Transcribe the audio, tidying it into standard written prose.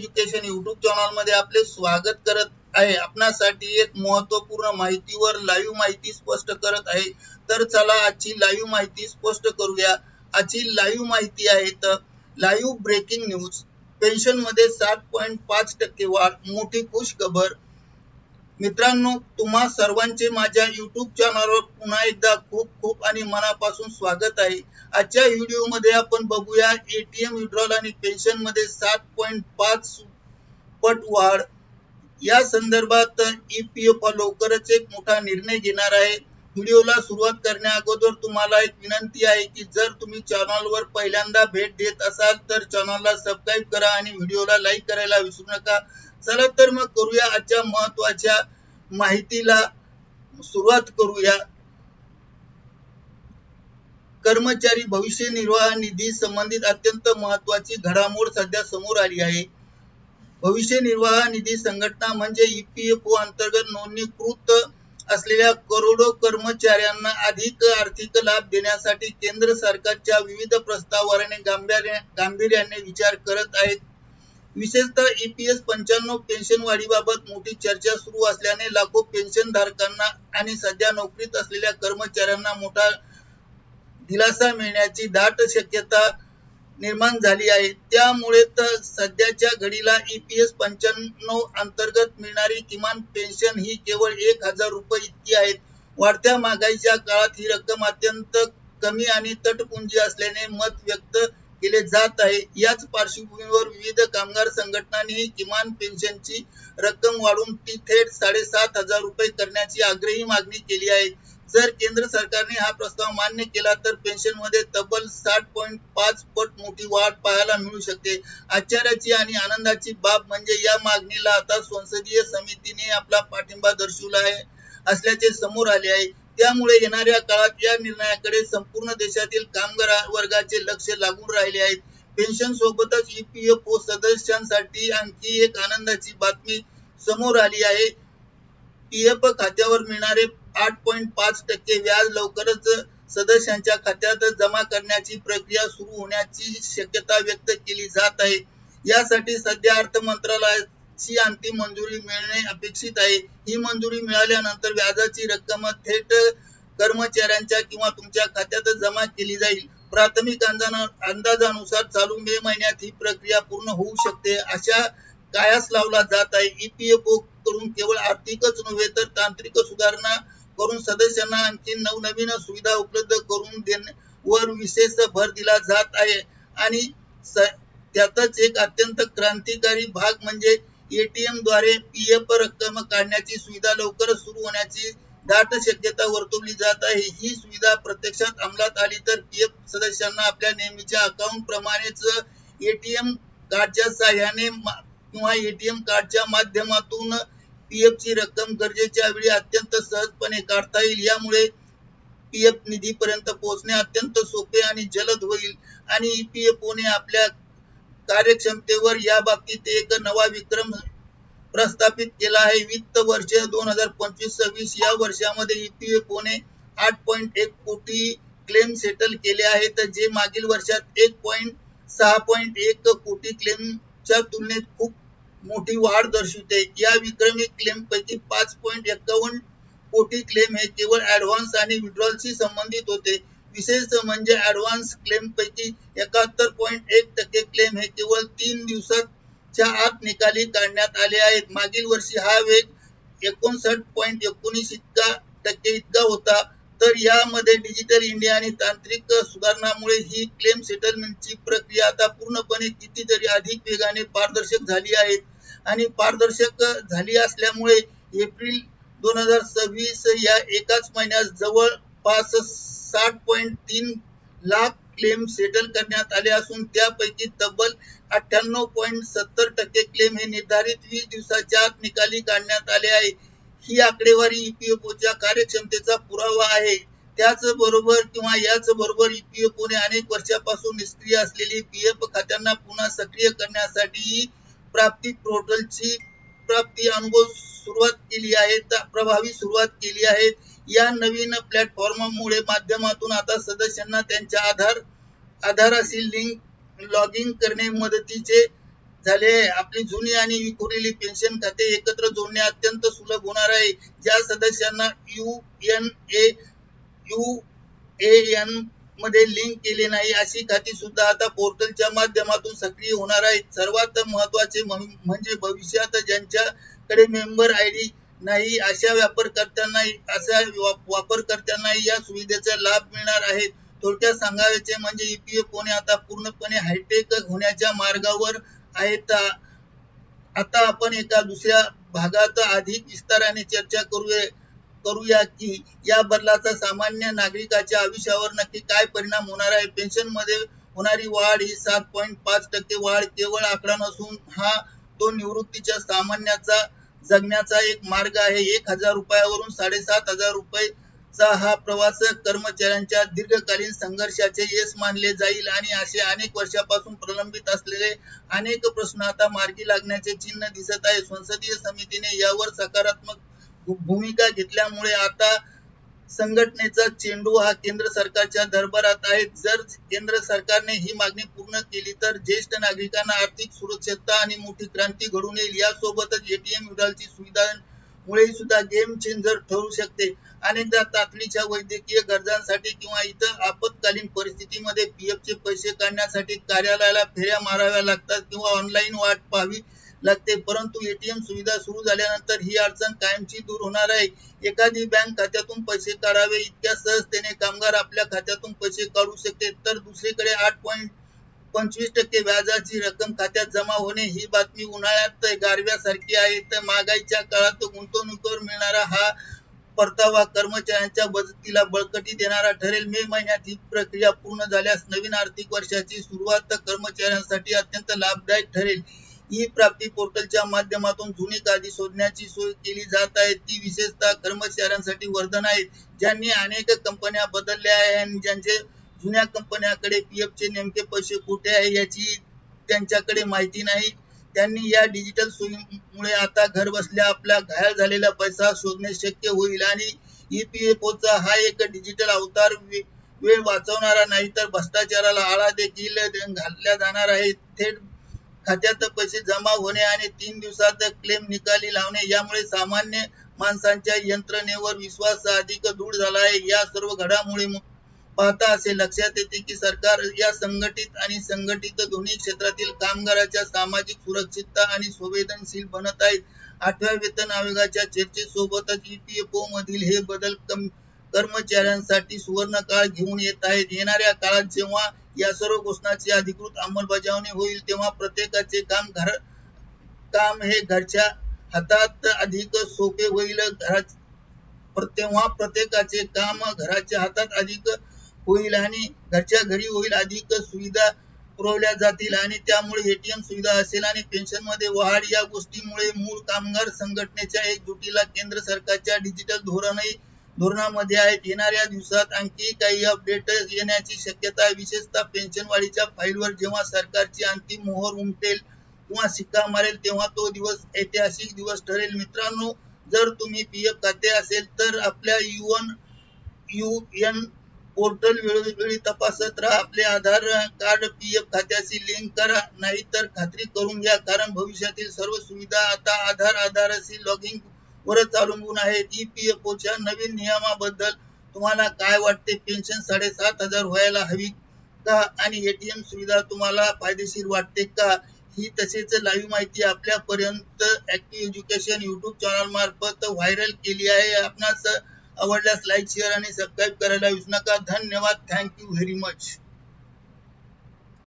Education YouTube channel मध्ये आपले स्वागत करत आहे। आपणासाठी एक महत्त्वपूर्ण माहितीवर लाईव्ह माहिती स्पष्ट करत आहे। तर चला आजची लाईव्ह माहिती स्पष्ट करूया। आजची लाईव्ह माहिती आहे तर लाईव्ह ब्रेकिंग न्यूज, पेन्शन मध्ये 7.5% वाढ, मोठी खुश खबर। मित्रांनो, तुम्हा सर्वांचे माझ्या YouTube चॅनलवर पुन्हा एकदा खूप खूप आणि मनापासून स्वागत आहे। आजच्या व्हिडिओमध्ये आपण बघूया एटीएम विड्रॉल आणि पेन्शन मध्ये 7.5 पट वाढ। या संदर्भात EPF लवकरच एक मोठा निर्णय घेणार आहे। व्हिडिओला सुरुवात करण्या अगोदर तुम्हाला एक विनंती आहे की जर तुम्ही चॅनलवर पहिल्यांदा भेट देत असाल तर चॅनलला सबस्क्राइब करा आणि व्हिडिओला लाईक करायला विसरू नका। चला तर मग करूया आजच्या महत्त्वाच्या माहितीला सुरुवात करूया। कर्मचारी भविष्य निर्वाह निधी संबंधित अत्यंत महत्त्वाची घडामोड सध्या समोर आली आहे। भविष्य निर्वाह निधी संघटना म्हणजे EPF अंतर्गत नोंदणीकृत असलेल्या करोडो कर्मचाऱ्यांना अधिक आर्थिक लाभ देण्यासाठी केंद्र सरकारच्या विविध प्रस्तावांवर गांभीर्याने विचार करत आहेत। विशेषतः EPS 95 पेन्शन वाढीबाबत मोठी चर्चा सुरू असल्याने लाखो पेन्शन धारकांना आणि सध्या नोकरीत असलेल्या कर्मचाऱ्यांना मोठा दिलासा मिळण्याची दाट शक्यता निर्माण झाली आहे। त्यामुळे तर सध्याच्या घडीला EPS 95 अंतर्गत मिळणारी किमान पेन्शन ही केवळ 1000 रुपये इतकी आहे। वाढत्या महागाईच्या काळात ही रक्कम अत्यंत कमी आणि तटपुंजी असल्याने मत व्यक्त केले जात आहे। याच पार्श्वभूमीवर विविध कामगार संघटनांनी किमान पेन्शनची रक्कम वाढवून ती थेट 7500 रुपये करण्याची आग्रही मागणी केली आहे। जर केंद्र सरकारने हा प्रस्ताव मान्य केला तर पेन्शनमध्ये तब्बल 7.5 पट मोठी वाढ पाहायला मिळू शकते। आश्चर्याची आणि आनंदाची बाब म्हणजे या मागणीला आता संसदीय समितीने आपला पाठिंबा दर्शवला असल्याचे समोर आले आहे। त्यामुळे येणाऱ्या काळात या निर्णयाकडे संपूर्ण देशातील कामगार वर्गाचे लक्ष लागून राहिले आहे। पेन्शन सोबतच EPF सदस्यांसाठी आणखी एक आनंदाची बातमी समोर आली आहे। PF खात्यावर मिळणारे 8.5% व्याज लवकरच सदस्यांच्या खात्यात जमा करण्याची प्रक्रिया सुरू होण्याची शक्यता व्यक्त केली जात आहे। यासाठी सध्या अर्थ मंत्रालयाची अंतिम मंजुरी मिळणे अपेक्षित आहे। ही मंजुरी मिळाल्यानंतर व्याजाची रक्कम थेट कर्मचाऱ्यांच्या किंवा तुमच्या खात्यात जमा केली जाईल। प्राथमिक अंदाजानुसार चालू मे महिन्यात ही प्रक्रिया पूर्ण होऊ शकते अशा कयास लावला जात आहे। EPF कडून केवळ आर्थिकच नव्हे तर तांत्रिक सुधारणा करून सदस्यांना आणखी नवनवीन सुविधा उपलब्ध करून देण्यावर विशेष भर दिला जात आहे। आणि त्यातच एक अत्यंत क्रांतिकारी भाग म्हणजे ATM द्वारे PF रक्कम काढण्याची सुविधा लवकरच सुरू होण्याची दाट शक्यता वर्तवली जात आहे। ही सुविधा प्रत्यक्षात अंमलात आली तर PF सदस्यांना आपल्या नेहमीच्या अकाउंट प्रमाणेच ATM कार्डच्या साहाय्याने किंवा ATM कार्डच्या माध्यमातून PF ची रक्कम गरजेच्या वेळी अत्यंत सहजपणे काढता येईल। यामुळे PF निधीपर्यंत पोहोचणे अत्यंत सोपे आणि जलद होईल आणि EPF ने आपल्या कार्यक्षमतेवर या बाबतीत एक नवा विक्रम प्रस्थापित केला आहे। वित्त वर्ष 2025-26 या वर्षामध्ये EPF ने 8.1 कोटी क्लेम सेटल केले आहेत, जे मागील वर्षात 6.1 कोटी क्लेमच्या तुलनेत खूप मोठी वाढ दर्शवते। या विक्रमी क्लेम पैकी 5.51 कोटी क्लेम हे केवळ ऍडव्हान्स आणि विड्रॉलशी संबंधित होते। विशेष म्हणजे ऍडव्हान्स क्लेम पैकी 71.1% क्लेम हे केवळ 3 दिवसाच्या आत निकाली काढण्यात आले आहेत। मागील वर्षी हा वेग 59.19% इतका होता। तर यामध्ये डिजिटल इंडिया आणि तांत्रिक सुधारणांमुळे ही क्लेम सेटलमेंटची प्रक्रिया आता पूर्णपणे कितीतरी अधिक वेगाने पारदर्शक झाली आहे। आणि पारदर्शक झाली असल्यामुळे एप्रिल 2026 या एकाच महिन्यात जवळपास 60.3 लाख क्लेम सेटल करण्यात आले असून त्यापैकी तब्बल 98.70% क्लेम हे निर्धारित 20 दिवसाच्या आत निकाली काढण्यात आले आहे। ही आकडेवारी EPFच्या कार्यक्षमतेचा पुरावा आहे। याचबरोबर EPF ने अनेक वर्षांपासून निष्क्रिय असलेली PF खात्यांना पुन्हा सक्रिय करण्यासाठी प्राप्ती पोर्टलची अनुभव सुरुवात केली आहे, प्रभावी सुरुवात केली आहे। या नवीन प्लॅटफॉर्ममुळे माध्यमातून आता सदस्यांना त्यांच्या आधाराशी लॉगिंग करणे, मदतीचे झाले आहे. आपली जुनी आणि विखुरलेली पेन्शन खाते एकत्र जोडणे अत्यंत सुलभ होणार आहे. ज्या सदस्यांना UAN मध्ये लिंक केले नाही अशी खाती सुद्धा आता पोर्टलच्या माध्यमातून सक्रिय होणार आहेत. सर्वात महत्त्वाचे म्हणजे भविष्यात ज्यांच्याकडे मेंबर आयडी नाही अशा वापरकर्त्यांना या सुविधेचा लाभ मिळणार आहे. थोडक्यात सांगायचे म्हणजे EPFO आता पूर्णपणे हायटेक होण्याच्या मार्गावर आहेत. आता आपण एका दुसऱ्या भागात अधिक विस्ताराने चर्चा करूया की या बदलाचा सामान्य नागरिकाच्या आयुष्यावर नक्की काय परिणाम होणार आहे. पेन्शनमध्ये होणारी वाढ ही 7.5% वाढ केवळ आकडा नसून तो निवृत्तीच्या सामान्याचा जगण्याचा एक मार्ग आहे. 1,000 रुपयावरून 7,500 रुपयेचा हा प्रवास कर्मचाऱ्यांच्या दीर्घकालीन संघर्षाचे यश मानले जाईल आणि असे अनेक वर्षापासून प्रलंबित असलेले अनेक प्रश्न आता मार्गी लागण्याचे चिन्ह दिसत आहे. संसदीय समितीने यावर सकारात्मक भूमिका घेतल्यामुळे आता संघटनेचा चेंडू हा केंद्र सरकारच्या दरबारात आहे. जर केंद्र सरकारने ही मागणी पूर्ण केली तर ज्येष्ठ नागरिकांना आर्थिक सुरक्षितता आणि मोठी क्रांती घडून येईल. यासोबतच ATM विड्रॉलची सुविधामुळे सुद्धा गेम चेंजर ठरू शकते. अनेकदा तातडीच्या वैद्यकीय गरजांसाठी किंवा इतर आपत्कालीन परिस्थितीमध्ये PFचे पैसे काढण्यासाठी कार्यालयाला फेऱ्या माराव्या लागतात किंवा ऑनलाईन वाट पाहावी लागते. परंतु ATM सुविधा सुरू झाल्यानंतर ही अडचण कायमची दूर होणार आहे. एखादी बँक खात्यातून पैसे काढावे इतक्या सहजतेने कामगार आपल्या खात्यातून पैसे काढू शकते, तर दुसरीकडे 8.25% व्याजाची रक्कम खात्यात जमा होणे ही बातमी उन्हाळ्यात गारव्यासारखी आहे. तर महागाईच्या काळात गुंतवणुकीवर मिळणारा हा परतावा कर्मचाऱ्यांच्या बचतीला बळकटी देणारा ठरेल. मे महिन्यात ही प्रक्रिया पूर्ण झाल्यास नवीन आर्थिक वर्षाची सुरुवात कर्मचाऱ्यांसाठी अत्यंत लाभदायक ठरेल. प्राप्ती पोर्टलच्या माध्यमातून जुनी यादी शोधण्याची सोय केली जात आहे. ती विशेषतः कर्मचाऱ्यांसाठी वरदान आहे, ज्यांनी अनेक कंपन्या बदलल्या आहेत आणि ज्यांचे जुन्या कंपन्यांकडे PFचे नेमके पैसे कुठे आहे याची त्यांच्याकडे माहिती नाही. त्यांनी या डिजिटल सोयीमुळे आता घरबसल्या आपला घायल झालेला पैसा शोधणे शक्य होईल आणि EPFOचा हा एक डिजिटल अवतार वेळ वाचवणारा नाही तर भ्रष्टाचाराला आळा देखील घातला जाणार आहे. थेट खात्यात पैसे जमा होणे आणि 3 दिवसात क्लेम निकाली लावणे यामुळे सामान्य माणसांच्या यंत्रणेवर विश्वास अधिक दृढ झाला आहे. या सर्व घडामोडी पाहता असे लक्षात येते की सरकार या संघटित आणि संघटित दोन्ही क्षेत्रातील कामगारांच्या सामाजिक सुरक्षितता आणि संवेदनशील बनत आहेत. 8व्या वेतन आयोगाच्या चर्चेसोबतच EPFO मधील हे बदल कर्मचाऱ्यांसाठी सुवर्णकाळ घेऊन येत आहेत. येणाऱ्या काळात जेव्हा या सर्व घोषणांची अधिकृत अंमलबजावणी होईल तेव्हा प्रत्येकाचे काम हे घरच्या हातात अधिक सोपे होईल. तेव्हा प्रत्येकाचे काम घराच्या हातात अधिक होईल आणि घरच्या घरी होईल. अधिक सुविधा पुरवल्या जातील आणि त्यामुळे ATM सुविधा असेल आणि पेन्शनमध्ये वाढ या गोष्टीमुळे मूळ कामगार संघटनेच्या एकजुटीला केंद्र सरकारच्या डिजिटल धोरणामध्ये आहेत. येणाऱ्या दिवसात आणखी काही अपडेट येण्याची शक्यता आहे, विशेषतः पेन्शन वाढीच्या फाईलवर जेव्हा सरकारची अंतिम मोहर उमटेल किंवा शिक्का मारेल तेव्हा तो दिवस ऐतिहासिक दिवस ठरेल. मित्रांनो, जर तुम्ही PF खाते असेल तर आपल्या UN पोर्टल वेळोवेळी तपासत राहा. आपले आधार कार्ड PF खात्याशी लिंक करा, नाही तर खात्री करून घ्या, कारण भविष्यातील सर्व सुविधा आता आधारशी लॉगिंग वरच अवलंबून आहेत. EPFOच्या नवीन नियमाबद्दल तुम्हाला काय वाटते? पेन्शन 7,500 व्हायला हवी का आणि ATM सुविधा तुम्हाला फायदेशीर वाटते का? ही तसेच लाईव्ह माहिती आपल्यापर्यंत ऍक्टिव्ह एज्युकेशन YouTube चॅनल मार्फत व्हायरल केली आहे. आपणास आवडल्यास लाईक, शेअर आणि सबस्क्राईब करायला विसरू नका. धन्यवाद. Thank you very much.